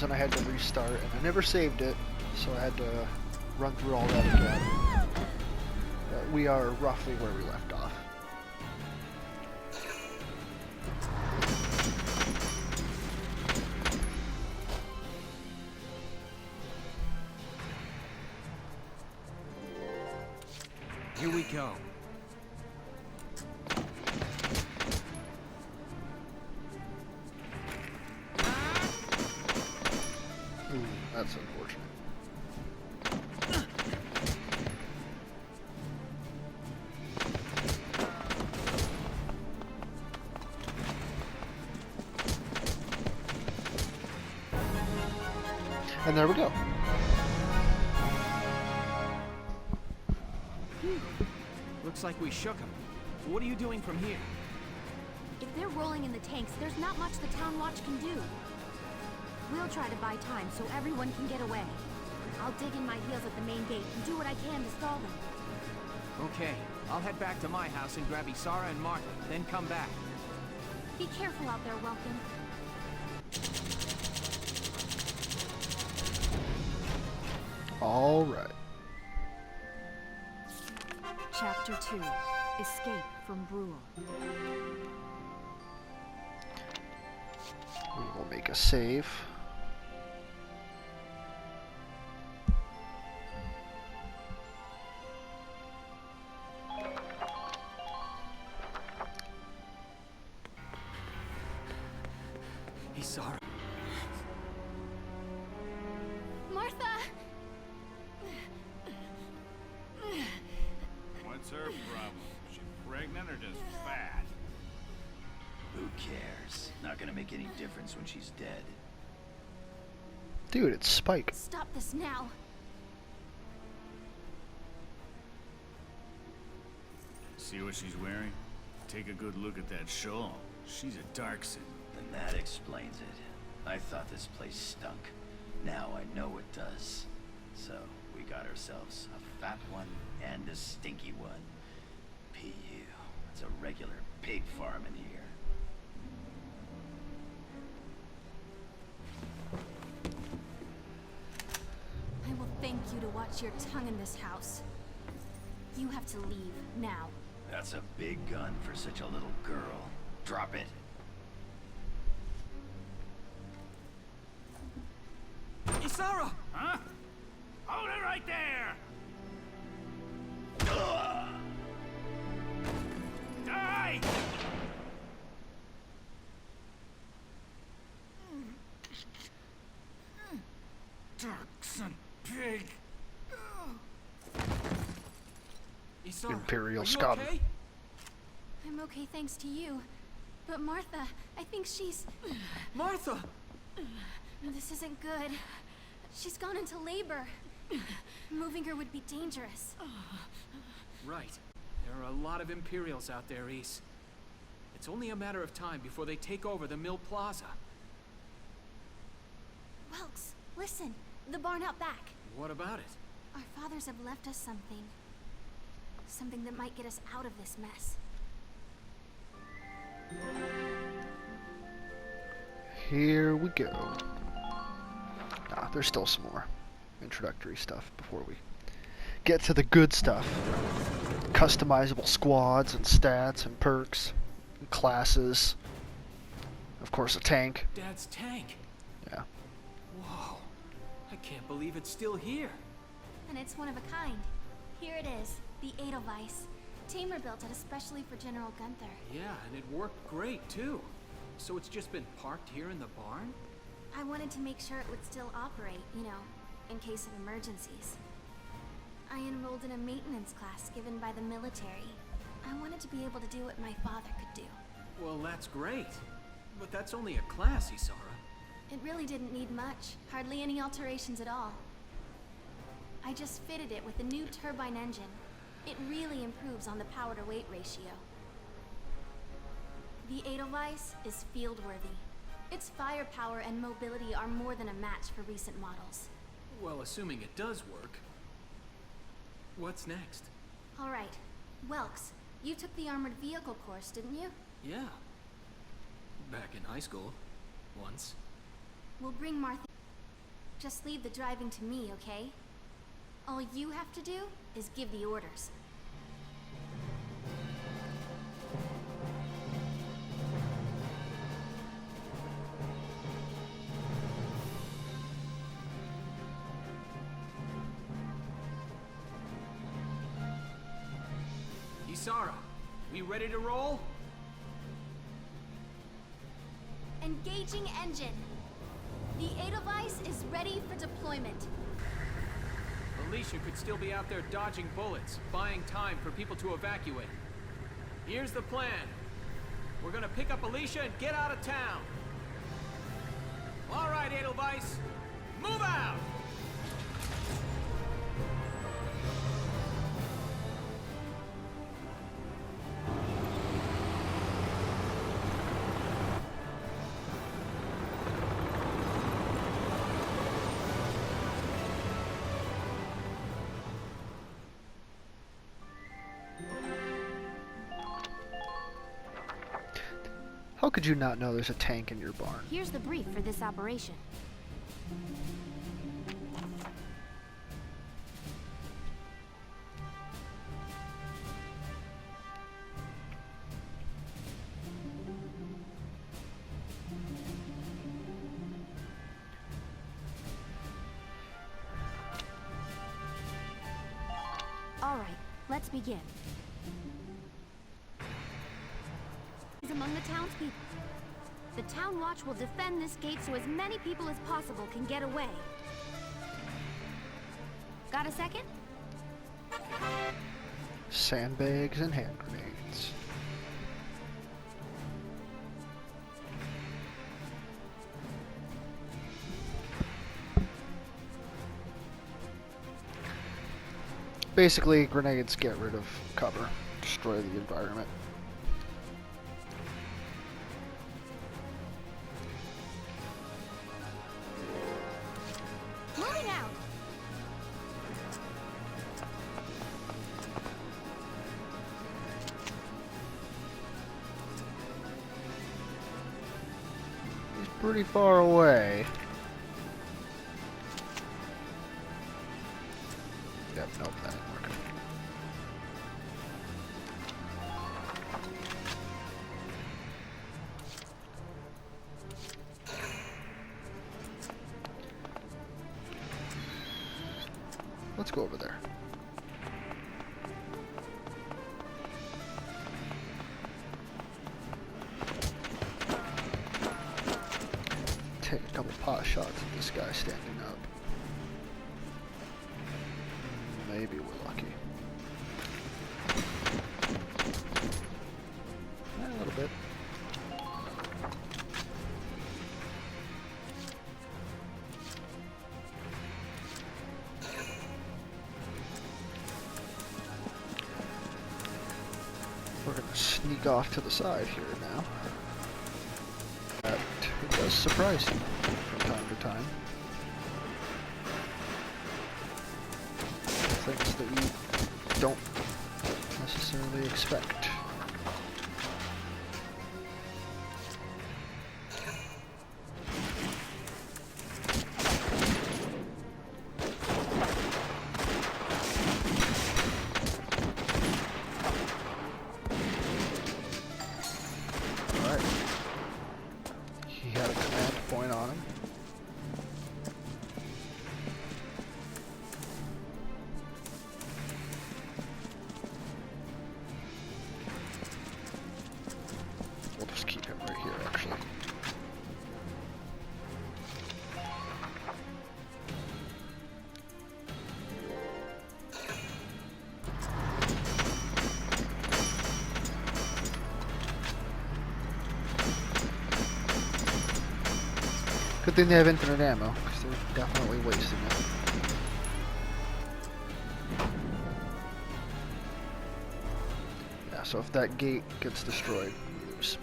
and I had to restart, and I never saved it, so I had to run through all that again. But we are roughly where we left off. Here we go. Ooh, that's unfortunate. And there we go. Looks like we shook them. What are you doing from here? If they're rolling in the tanks, there's not much the town watch can do. We'll try to buy time so everyone can get away. I'll dig in my heels at the main gate and do what I can to stall them. Okay, I'll head back to my house and grab Isara and Martha, then come back. Be careful out there, Welkin. All right. Chapter 2. Escape from Brule. We will make a save. Isara. Martha! What's her problem? She pregnant or just fat? Who cares? Not gonna make any difference when she's dead. Dude, it's Spike. Stop this now! See what she's wearing? Take a good look at that shawl. She's a Darkson. Then that explains it. I thought this place stunk. Now I know it does. So, we got ourselves a fat one and a stinky one. P.U. It's a regular pig farm in here. I will thank you to watch your tongue in this house. You have to leave, now. That's a big gun for such a little girl. Drop it. Isara! Huh? Hold it right there! Die! Darkson pig! Isara, Imperial are you scum. okay? I'm okay thanks to you. But Martha, I think she's... Martha! This isn't good. She's gone into labor. Moving her would be dangerous. Right. There are a lot of Imperials out there, Is. It's only a matter of time before they take over the Mill Plaza. Welks, listen. The barn out back. What about it? Our fathers have left us something. Something that might get us out of this mess. Here we go. Ah, there's still some more introductory stuff before we get to the good stuff. Customizable squads and stats and perks and classes. Of course, a tank. Dad's tank. Yeah. Whoa. I can't believe it's still here. And it's one of a kind. Here it is, the Edelweiss. Tamer built it especially for General Gunther. Yeah, and it worked great, too. So it's just been parked here in the barn? I wanted to make sure it would still operate, you know, in case of emergencies. I enrolled in a maintenance class given by the military. I wanted to be able to do what my father could do. Well, that's great. But that's only a class, Isara. It really didn't need much, hardly any alterations at all. I just fitted it with a new turbine engine. It really improves on the power-to-weight ratio. The Edelweiss is field-worthy. Its firepower and mobility are more than a match for recent models. Well, assuming it does work. What's next? All right. Welks, you took the armored vehicle course, didn't you? Yeah. Back in high school. Once. We'll bring Martha... Just leave the driving to me, okay? All you have to do is give the orders. Isara, we ready to roll? Engaging engine. The Edelweiss is ready for deployment. Alicia could still be out there dodging bullets, buying time for people to evacuate. Here's the plan. We're gonna pick up Alicia and get out of town. All right, Edelweiss, move out! How could you not know there's a tank in your barn? Here's the brief for this operation. All right, let's begin. Is among the townspeople. The Town Watch will defend this gate so as many people as possible can get away. Got a second? Sandbags and hand grenades. Basically, grenades get rid of cover, destroy the environment. Moving out! He's pretty far away. Yep, nope, that ain't working. Let's go over there. Take a couple pot shots at this guy standing up. Maybe we're lucky. A little bit. We're gonna sneak off to the side here now. That does surprise you from time to time. Things that you don't necessarily expect. Alright. He had a command point on him. We'll just keep him right here, actually. Good thing they have infinite ammo, because they're definitely wasting it. Yeah, so if that gate gets destroyed, we lose.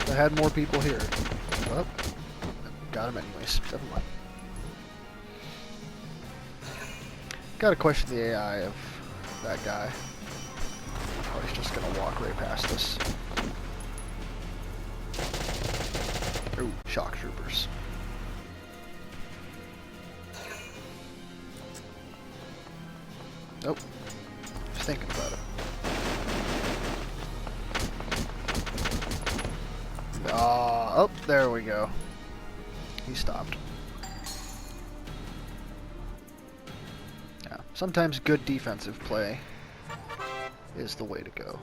If I had more people here. Well, got him anyways. Never mind. Gotta question the AI of that guy. Oh, he's just just gonna walk right past this. Ooh, shock troopers. Nope. Just thinking about it. Oh, there we go. He stopped. Yeah, sometimes good defensive play is the way to go.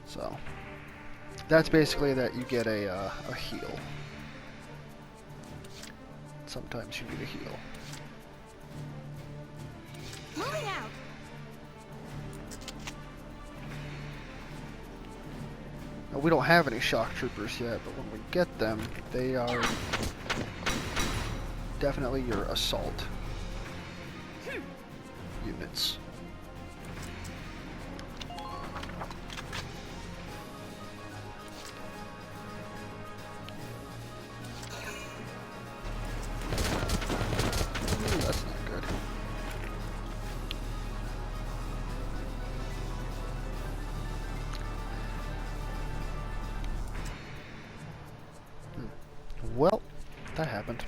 So, that's basically that you get a heal. Sometimes you need a heal. Moving out. Now, we don't have any shock troopers yet, but when we get them, they are definitely your assault units. Ooh, that's not good. Well, that happened.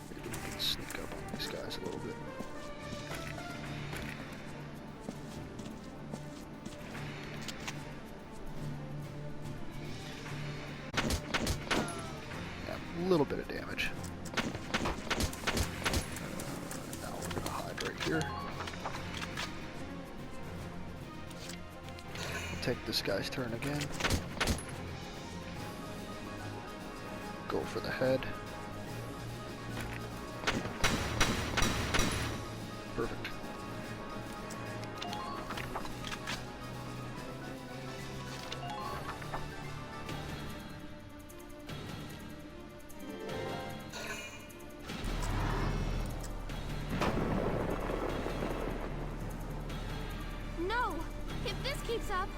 Maybe we can sneak up on these guys a little bit. Yeah, a little bit of damage. Now we're gonna hide right here. Take this guy's turn again. Go for the head. Perfect. No! If this keeps up...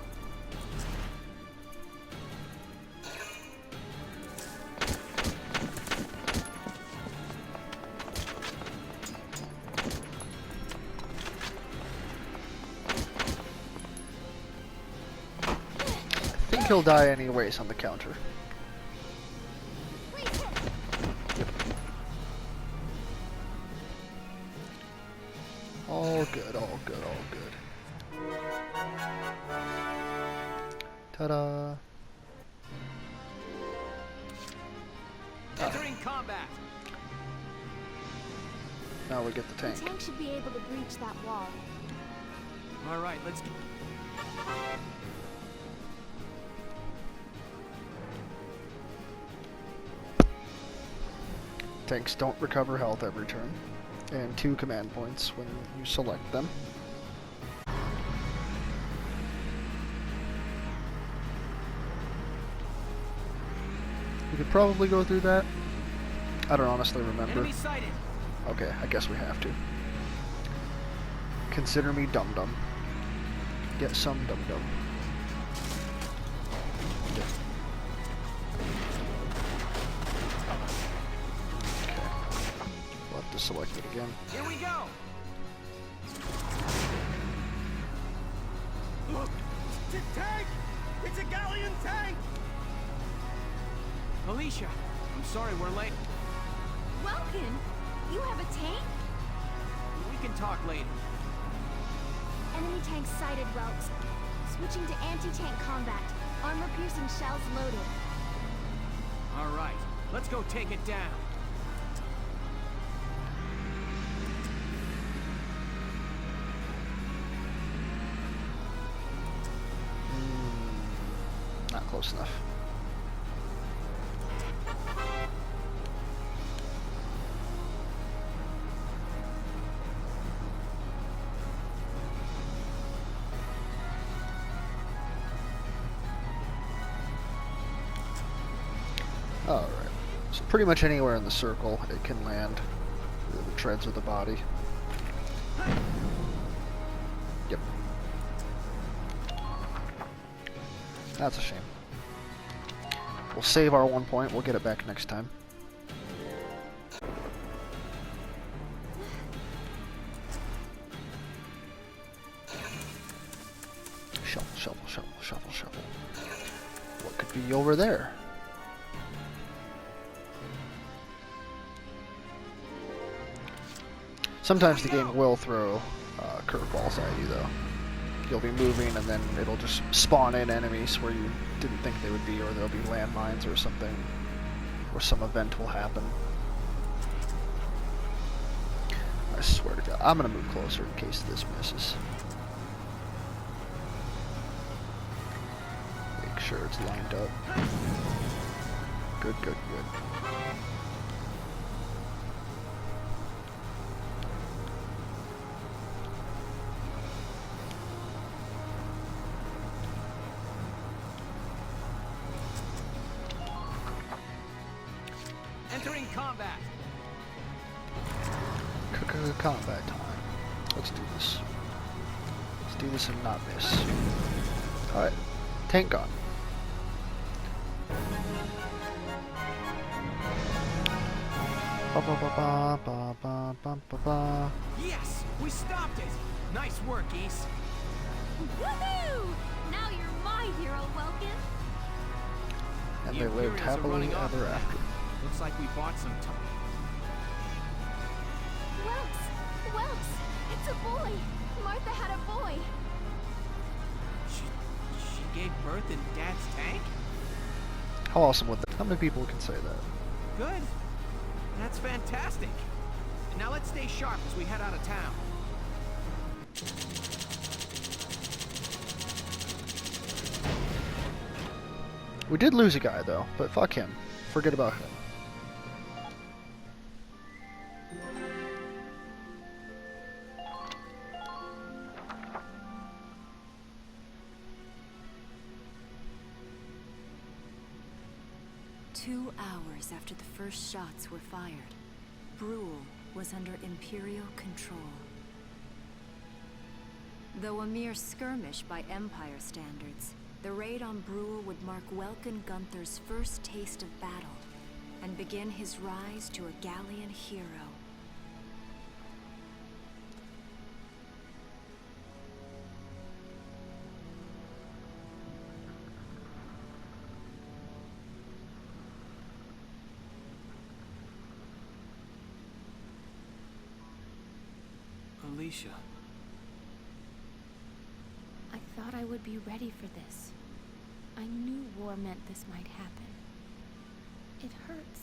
I think he'll die anyways on the counter. Yep. All good, all good, all good. Ta-da! Entering combat. Now we get the The tank. tank should be able to breach that wall. All right, let's. Tanks don't recover health every turn, and 2 command points when you select them. We could probably go through that. I don't honestly remember. Enemy sighted. Okay, I guess we have to. Consider me dum-dum. Get some dum-dum. Yeah. Okay. We'll have to select it again. Here we go. Look! It's a tank! It's a galleon tank! Alicia, I'm sorry we're late. Welkin, you have a tank? We can talk later. Enemy tank sighted, Welks. Switching to anti-tank combat. Armor-piercing shells loaded. All right, let's go take it down. Not close enough. Alright, so pretty much anywhere in the circle it can land the treads of the body. Yep. That's a shame. We'll save our 1 point. We'll get it back next time. Shuffle, shuffle, shuffle, shuffle, shuffle. What could be over there? Sometimes the game will throw curveballs at you, though. You'll be moving, and then it'll just spawn in enemies where you didn't think they would be, or there'll be landmines or something, or some event will happen. I swear to God, I'm gonna move closer in case this misses. Make sure it's lined up. Good, good, good. Entering combat. Combat time. Let's do this. Let's do this and not miss. Alright. Tank gone. Ba ba ba ba ba ba ba ba ba. Yes, we stopped it. Nice work, Ace. Woohoo! Now you're my hero, Welkin. And The they lived Imperials are happily running off ever now. after. Looks like we bought some time. Welks, it's a boy. Martha had a boy. She gave birth in Dad's tank? How awesome would that? How many people can say that? Good. That's fantastic. And now let's stay sharp as we head out of town. We did lose a guy though, but fuck him. Forget about him. Two hours after the first shots were fired, Brule was under Imperial control. Though a mere skirmish by Empire standards, the raid on Brule would mark Welkin Gunther's first taste of battle, and begin his rise to a Gallian hero. Alicia. I thought I would be ready for this. I knew war meant this might happen. It hurts.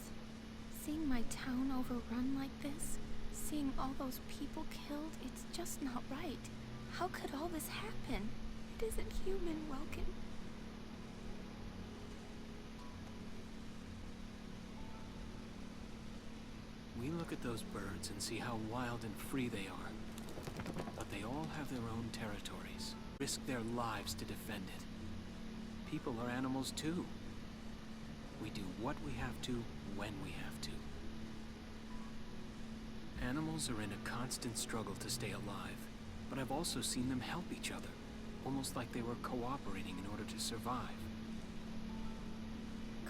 Seeing my town overrun like this, seeing all those people killed, it's just not right. How could all this happen? It isn't human, Welkin. We look at those birds and see how wild and free they are. But they all have their own territories, risk their lives to defend it. People are animals too. We do what we have to, when we have to. Animals are in a constant struggle to stay alive, but I've also seen them help each other, almost like they were cooperating in order to survive.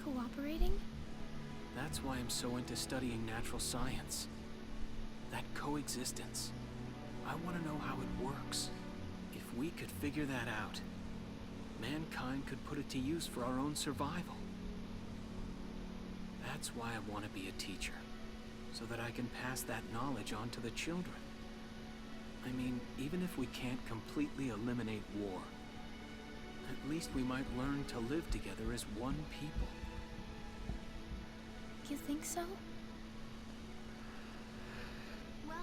Cooperating? That's why I'm so into studying natural science. That coexistence. I want to know how it works. If we could figure that out, mankind could put it to use for our own survival. That's why I want to be a teacher, so that I can pass that knowledge on to the children. I mean, even if we can't completely eliminate war, at least we might learn to live together as one people. You think so?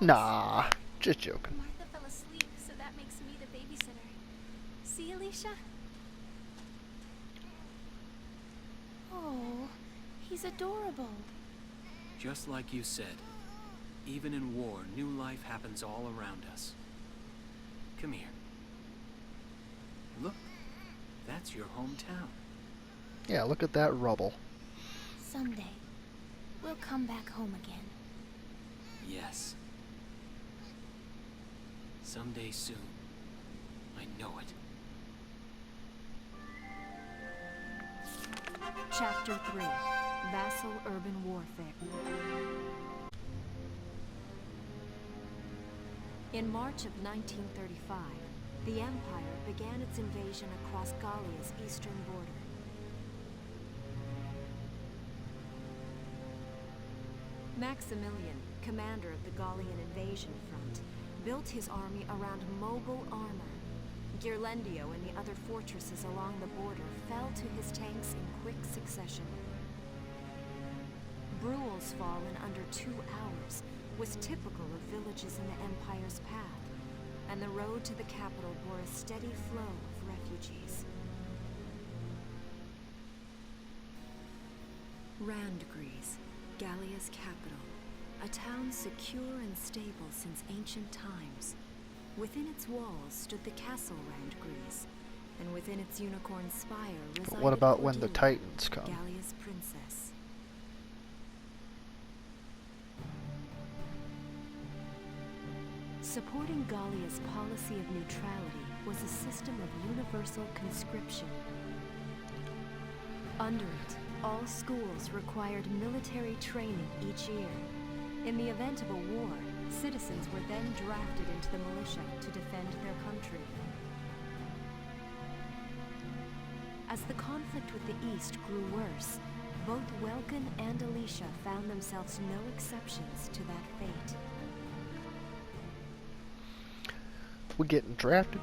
Nah, just joking. Martha fell asleep, so that makes me the babysitter. See, Alicia? Oh, he's adorable. Just like you said, even in war, new life happens all around us. Come here. Look, that's your hometown. Yeah, look at that rubble. Someday, we'll come back home again. Yes. Someday soon. I know it. Chapter 3. Vassal Urban Warfare. In March of 1935, the Empire began its invasion across Gallia's eastern border. Maximilian, commander of the Gallian invasion front, built his army around mobile armor. Ghirlandaio and the other fortresses along the border fell to his tanks in quick succession. Bruhl's fall in under 2 hours was typical of villages in the Empire's path, and the road to the capital bore a steady flow of refugees. Randgries, Gallia's capital, a town secure and stable since ancient times. Within its walls stood the castle Randgries, and within its unicorn spire resided What about when the Cordelia, Titans come? Gallia's princess. Supporting Gallia's policy of neutrality was a system of universal conscription. Under it, all schools required military training each year. In the event of a war, citizens were then drafted into the militia to defend their country. As the conflict with the East grew worse, both Welkin and Alicia found themselves no exceptions to that fate. We getting drafted?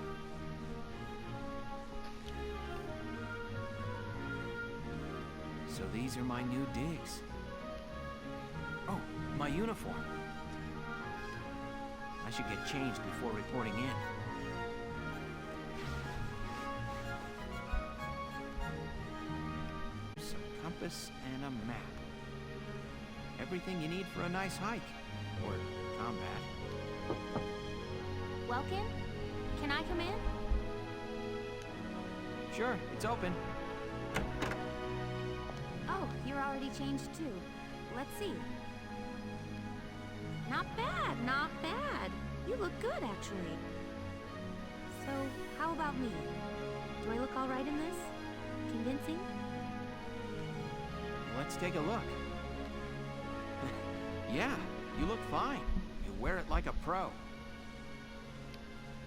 So these are my new digs. Oh, my uniform. I should get changed before reporting in. Some compass and a map. Everything you need for a nice hike. Or combat. Welkin? Can I come in? Sure, it's open. Oh, you're already changed too. Let's see. Not bad, not bad. You look good, actually. So, how about me? Do I look all right in this? Convincing? Let's take a look. Yeah, you look fine. You wear it like a pro.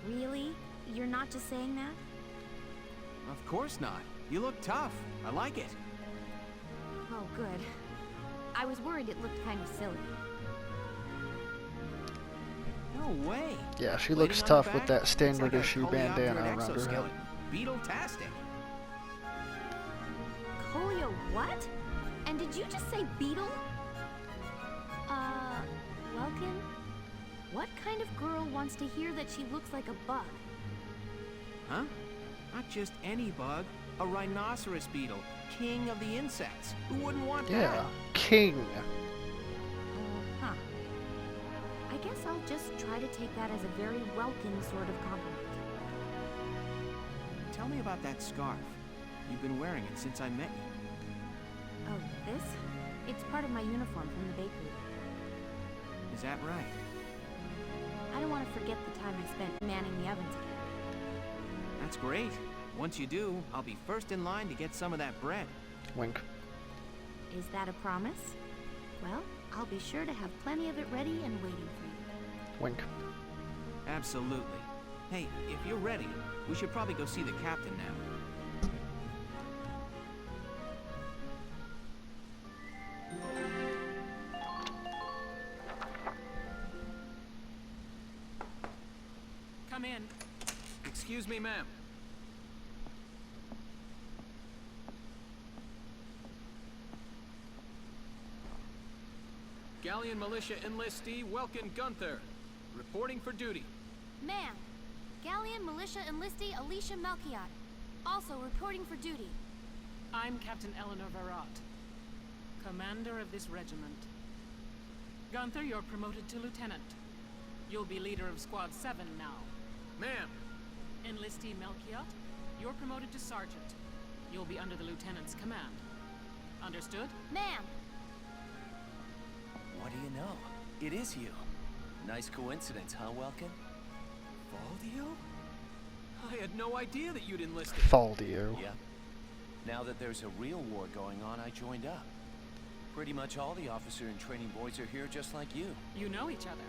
Really? You're not just saying that? Of course not. You look tough. I like it. Oh, good. I was worried it looked kind of silly. No way. Yeah, she Plating looks on the tough back? with that It's standard like a issue coleoptera bandana around her head. exoskeleton. Beetle-tastic. Colio what? And did you just say beetle? Welkin? What kind of girl wants to hear that she looks like a bug? Huh? Not just any bug. A rhinoceros beetle. King of the insects. Who wouldn't want Yeah, that? king. Huh. I guess I'll just try to take that as a very Welkin sort of compliment. Tell me about that scarf. You've been wearing it since I met you. Oh, this? It's part of my uniform from the bakery. Is that right? I don't want to forget the time I spent manning the ovens again. That's great. Once you do, I'll be first in line to get some of that bread. Wink. Is that a promise? Well, I'll be sure to have plenty of it ready and waiting for you. Wink. Absolutely. Hey, if you're ready, we should probably go see the captain now. Come in. Excuse me, ma'am. Galleon Militia Enlistee Welkin Gunther, reporting for duty. Ma'am, Galleon Militia Enlistee Alicia Melchiot, also reporting for duty. I'm Captain Eleanor Varrot, commander of this regiment. Gunther, you're promoted to lieutenant. You'll be leader of Squad 7 now. Ma'am. Enlistee Melchiot, you're promoted to sergeant. You'll be under the lieutenant's command. Understood? Ma'am! What do you know? It is you. Nice coincidence, huh, Welkin? Valdio? I had no idea that you'd enlisted. Faldio. Yeah. Now that there's a real war going on, I joined up. Pretty much all the officer and training boys are here just like you. You know each other.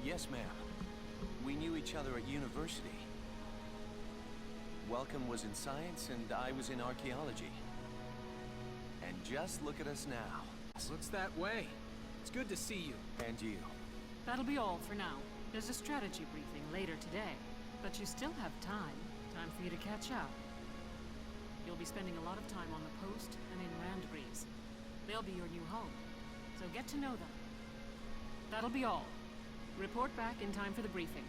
Yes, ma'am. We knew each other at university. Welcome was in science and I was in archaeology. And just look at us now. Looks that way. It's good to see you. And you. That'll be all for now. There's a strategy briefing later today, but you still have time. Time for you to catch up. You'll be spending a lot of time on the post and in Randgrees. They'll be your new home, so get to know them. That'll be all. Report back in time for the briefing.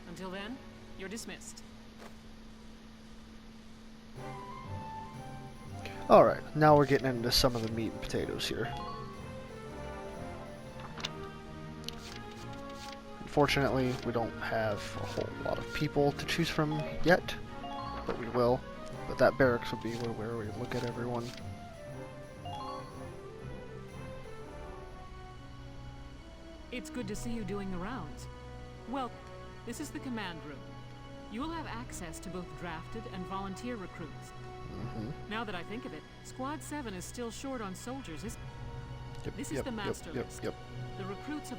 Until then, you're dismissed. Alright, now we're getting into some of the meat and potatoes here. Unfortunately, we don't have a whole lot of people to choose from yet, but we will. But that barracks will be where we look at everyone. It's good to see you doing the rounds. Well, this is the command room. You will have access to both drafted and volunteer recruits. Now that I think of it, Squad 7 is still short on soldiers, This is the master list. The recruits have...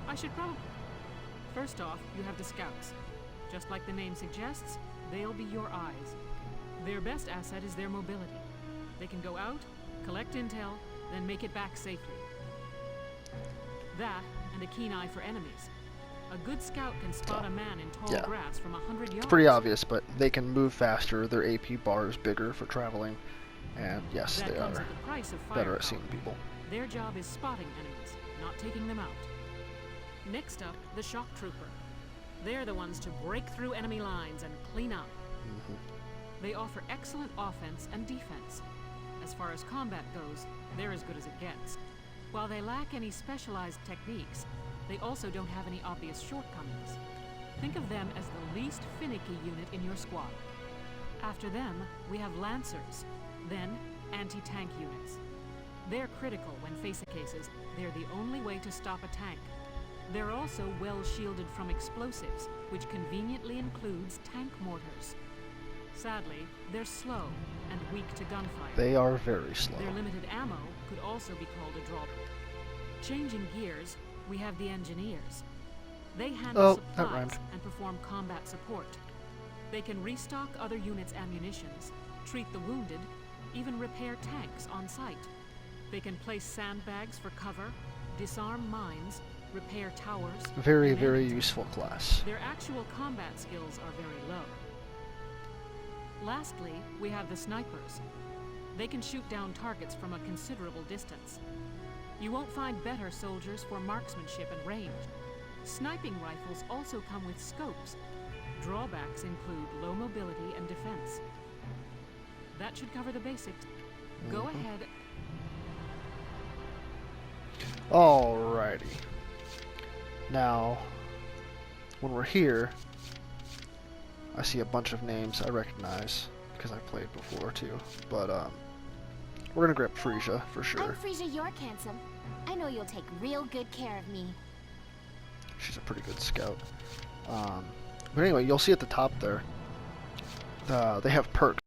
I should probably... First off, you have the scouts. Just like the name suggests, they'll be your eyes. Their best asset is their mobility. They can go out, collect intel, then make it back safely. That, and a keen eye for enemies. A good scout can spot a man in tall grass from 100 yards. It's pretty obvious, but they can move faster, their AP bar is bigger for traveling, and yes, they are better at seeing people. Their job is spotting enemies, not taking them out. Next up, the shock trooper. They're the ones to break through enemy lines and clean up. They offer excellent offense and defense. As far as combat goes, they're as good as it gets. While they lack any specialized techniques, they also don't have any obvious shortcomings. Think of them as the least finicky unit in your squad. After them, we have Lancers, then anti-tank units. They're critical when facing cases. They're the only way to stop a tank. They're also well shielded from explosives, which conveniently includes tank mortars. Sadly, they're slow and weak to gunfire. They are very slow. Their limited ammo could also be called a drawback. Changing gears, we have the engineers. They handle supplies and perform combat support. They can restock other units' ammunitions, treat the wounded, even repair tanks on site. They can place sandbags for cover, disarm mines, repair towers. Very, very useful class. Their actual combat skills are very low. Lastly, we have the snipers. They can shoot down targets from a considerable distance. You won't find better soldiers for marksmanship and range. Sniping rifles also come with scopes. Drawbacks include low mobility and defense. That should cover the basics. Go ahead. Alrighty. Now, when we're here, I see a bunch of names I recognize because I played before too. But we're gonna grab Frisia for sure. I'm Frisia York, handsome. I know you'll take real good care of me. She's a pretty good scout. But anyway, you'll see at the top there, they have perks.